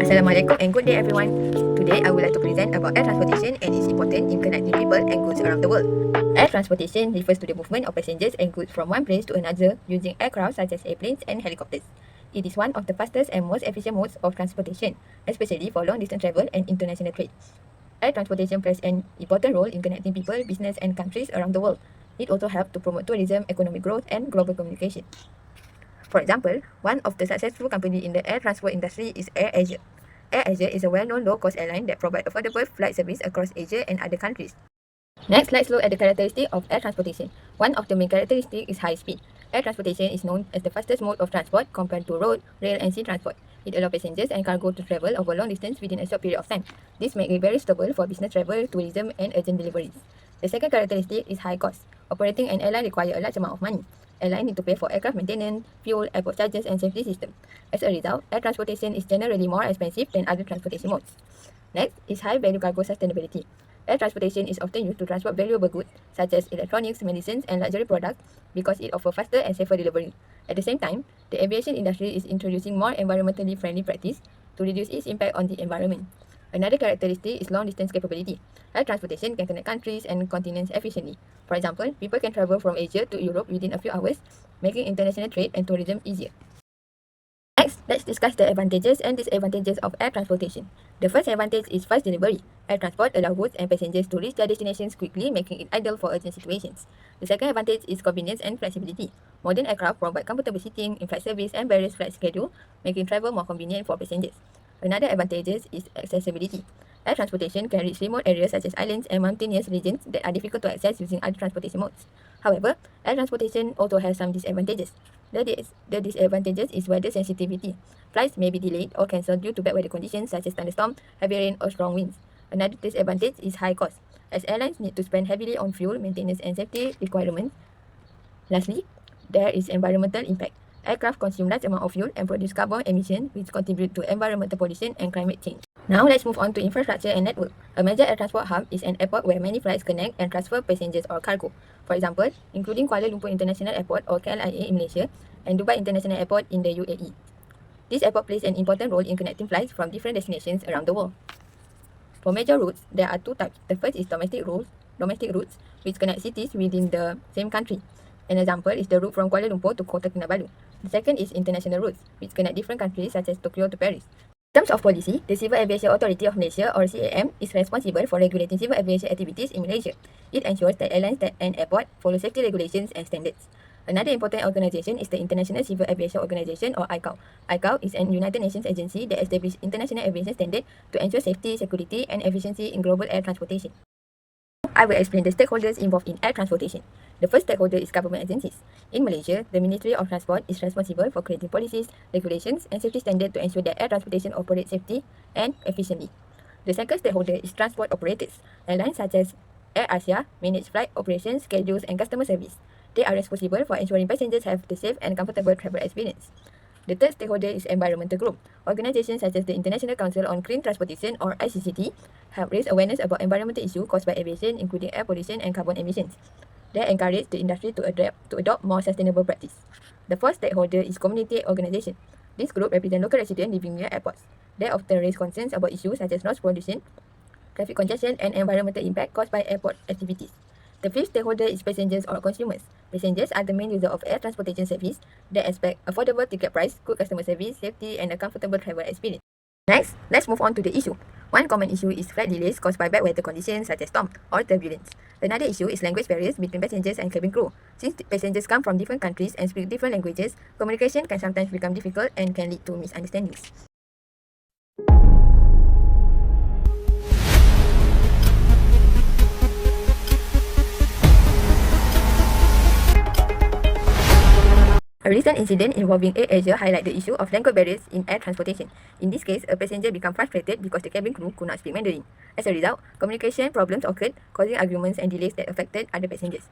Assalamualaikum and good day everyone. Today I would like to present about air transportation and its importance in connecting people and goods around the world. Air transportation refers to the movement of passengers and goods from one place to another using aircraft such as airplanes and helicopters. It is one of the fastest and most efficient modes of transportation, especially for long distance travel and international trade. Air transportation plays an important role in connecting people, business and countries around the world. It also helps to promote tourism, economic growth and global communication. For example, one of the successful companies in the air transport industry is AirAsia. AirAsia is a well-known low-cost airline that provides affordable flight service across Asia and other countries. Next, let's look at the characteristics of air transportation. One of the main characteristics is high speed. Air transportation is known as the fastest mode of transport compared to road, rail and sea transport. It allows passengers and cargo to travel over long distance within a short period of time. This makes it very suitable for business travel, tourism and urgent deliveries. The second characteristic is high cost. Operating an airline requires a large amount of money. Airlines need to pay for aircraft maintenance, fuel, airport charges and safety system. As a result, air transportation is generally more expensive than other transportation modes. Next is high-value cargo sustainability. Air transportation is often used to transport valuable goods such as electronics, medicines and luxury products because it offers faster and safer delivery. At the same time, the aviation industry is introducing more environmentally friendly practice to reduce its impact on the environment. Another characteristic is long-distance capability. Air transportation can connect countries and continents efficiently. For example, people can travel from Asia to Europe within a few hours, making international trade and tourism easier. Next, let's discuss the advantages and disadvantages of air transportation. The first advantage is fast delivery. Air transport allows goods and passengers to reach their destinations quickly, making it ideal for urgent situations. The second advantage is convenience and flexibility. Modern aircraft provide comfortable seating, in-flight service, and various flight schedules, making travel more convenient for passengers. Another advantage is accessibility. Air transportation can reach remote areas such as islands and mountainous regions that are difficult to access using other transportation modes. However, air transportation also has some disadvantages. The disadvantages is weather sensitivity. Flights may be delayed or cancelled due to bad weather conditions such as thunderstorm, heavy rain or strong winds. Another disadvantage is high cost, as airlines need to spend heavily on fuel, maintenance and safety requirements. Lastly, there is environmental impact. Aircraft consume large amount of fuel and produce carbon emissions which contribute to environmental pollution and climate change. Now let's move on to infrastructure and network. A major air transport hub is an airport where many flights connect and transfer passengers or cargo. For example, including Kuala Lumpur International Airport or KLIA in Malaysia and Dubai International Airport in the UAE. This airport plays an important role in connecting flights from different destinations around the world. For major routes, there are two types. The first is domestic routes, which connect cities within the same country. An example is the route from Kuala Lumpur to Kota Kinabalu. The second is international routes, which connect different countries such as Tokyo to Paris. In terms of policy, the Civil Aviation Authority of Malaysia or CAM is responsible for regulating civil aviation activities in Malaysia. It ensures that airlines and airports follow safety regulations and standards. Another important organisation is the International Civil Aviation Organisation or ICAO. ICAO is an United Nations agency that establishes international aviation standards to ensure safety, security and efficiency in global air transportation. I will explain the stakeholders involved in air transportation. The first stakeholder is government agencies. In Malaysia, the Ministry of Transport is responsible for creating policies, regulations and safety standards to ensure that air transportation operates safely and efficiently. The second stakeholder is transport operators. Airlines such as Air Asia manage flight operations, schedules and customer service. They are responsible for ensuring passengers have the safe and comfortable travel experience. The third stakeholder is environmental group. Organizations such as the International Council on Clean Transportation or ICCT help raise awareness about environmental issues caused by aviation, including air pollution and carbon emissions. They encourage the industry to adopt more sustainable practice. The fourth stakeholder is community organization. This group represents local residents living near airports. They often raise concerns about issues such as noise pollution, traffic congestion and environmental impact caused by airport activities. The fifth stakeholder is passengers or consumers. Passengers are the main user of air transportation service. They expect affordable ticket price, good customer service, safety and a comfortable travel experience. Next, let's move on to the issue. One common issue is flight delays caused by bad weather conditions such as storm or turbulence. Another issue is language barriers between passengers and cabin crew. Since passengers come from different countries and speak different languages, communication can sometimes become difficult and can lead to misunderstandings. A recent incident involving AirAsia highlighted the issue of language barriers in air transportation. In this case, a passenger became frustrated because the cabin crew could not speak Mandarin. As a result, communication problems occurred, causing arguments and delays that affected other passengers.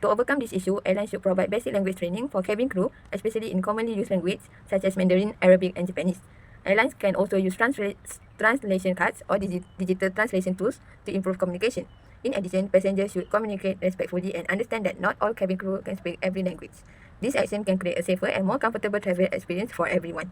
To overcome this issue, airlines should provide basic language training for cabin crew, especially in commonly used languages such as Mandarin, Arabic, and Japanese. Airlines can also use translation cards or digital translation tools to improve communication. In addition, passengers should communicate respectfully and understand that not all cabin crew can speak every language. This action can create a safer and more comfortable travel experience for everyone.